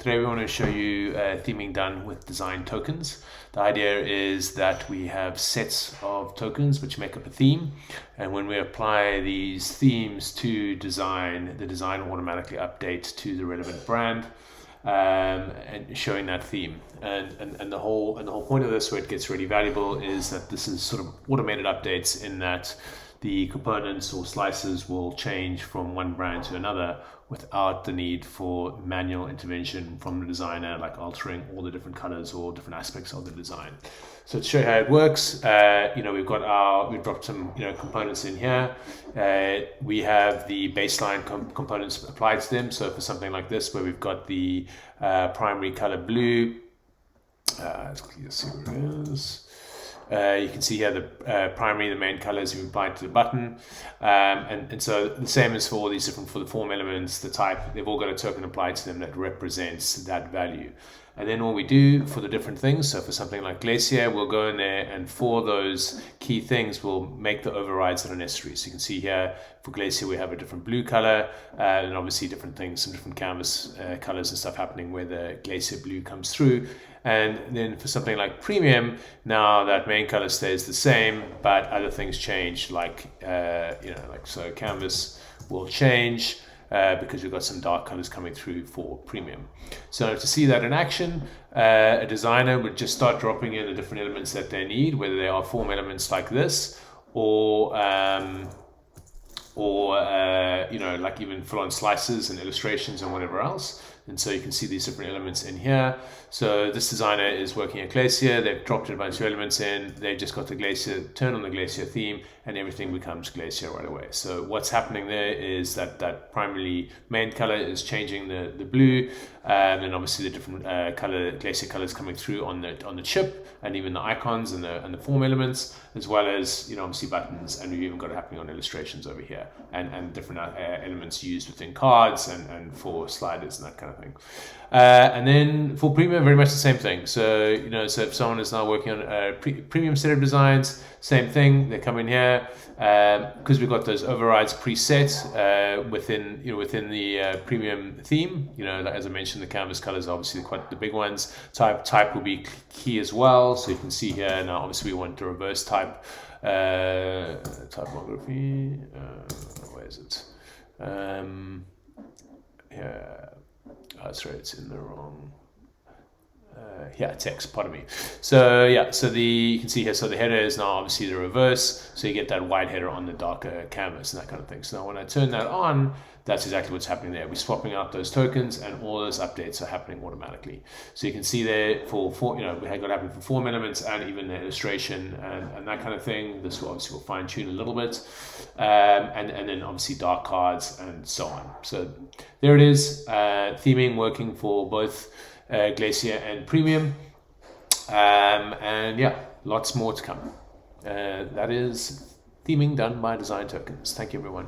Today we want to show you theming done with design tokens. The idea is that we have sets of tokens which make up a theme, and when we apply these themes to design, the design automatically updates to the relevant brand and showing that theme. And the whole point of this, where it gets really valuable, is that this is sort of automated updates in that the components or slices will change from one brand to another without the need for manual intervention from the designer, like altering all the different colors or different aspects of the design. So to show you how it works, we've dropped some components in here. We have the baseline components applied to them. So for something like this, where we've got the primary color blue, let's see where it is. You can see here the main colors we've applied to the button, and so the same is for all these different, for the form elements, the type, they've all got a token applied to them that represents that value. And then all we do for the different things, so for something like Glacier, we'll go in there and for those key things, we'll make the overrides that are necessary. So you can see here for Glacier, we have a different blue color, and obviously different things, some different canvas colors and stuff happening where the Glacier blue comes through. And then for something like Premium, now that main color stays the same, but other things change, like so canvas will change because we've got some dark colors coming through for Premium. So to see that in action, a designer would just start dropping in the different elements that they need, whether they are form elements like this, or like even full-on slices and illustrations and whatever else. And so you can see these different elements in here. So this designer is working at Glacier. They've dropped a bunch of elements in. They've just got the Glacier, turn on the Glacier theme, and everything becomes Glacier right away. So what's happening there is that primarily main color is changing the blue, and obviously the different Glacier colors coming through on the chip, and even the icons and the form elements, as well as obviously buttons, and we've even got it happening on illustrations over here, and different elements used within cards and for sliders and that kind of thing. And then for Premium, very much the same thing. So so if someone is now working on a Premium set of designs, same thing. They come in here because we've got those overrides preset within the Premium theme. As I mentioned, the canvas colors are obviously quite the big ones. Type will be key as well. So you can see here now. Obviously, we want the reverse type typography. Where is it? Yeah. Oh, that's right, it's in the wrong. Text, pardon me. So you can see here, so the header is now obviously the reverse, so you get that white header on the darker canvas and that kind of thing. So now when I turn that on, that's exactly what's happening there. We're swapping out those tokens, and all those updates are happening automatically. So you can see there we had got happening for form elements and even the illustration and that kind of thing. This will obviously fine tune a little bit, and then obviously dark cards and so on. So there it is, theming working for both Glacier and Premium, and lots more to come. That is theming done by Design Tokens. Thank you, everyone.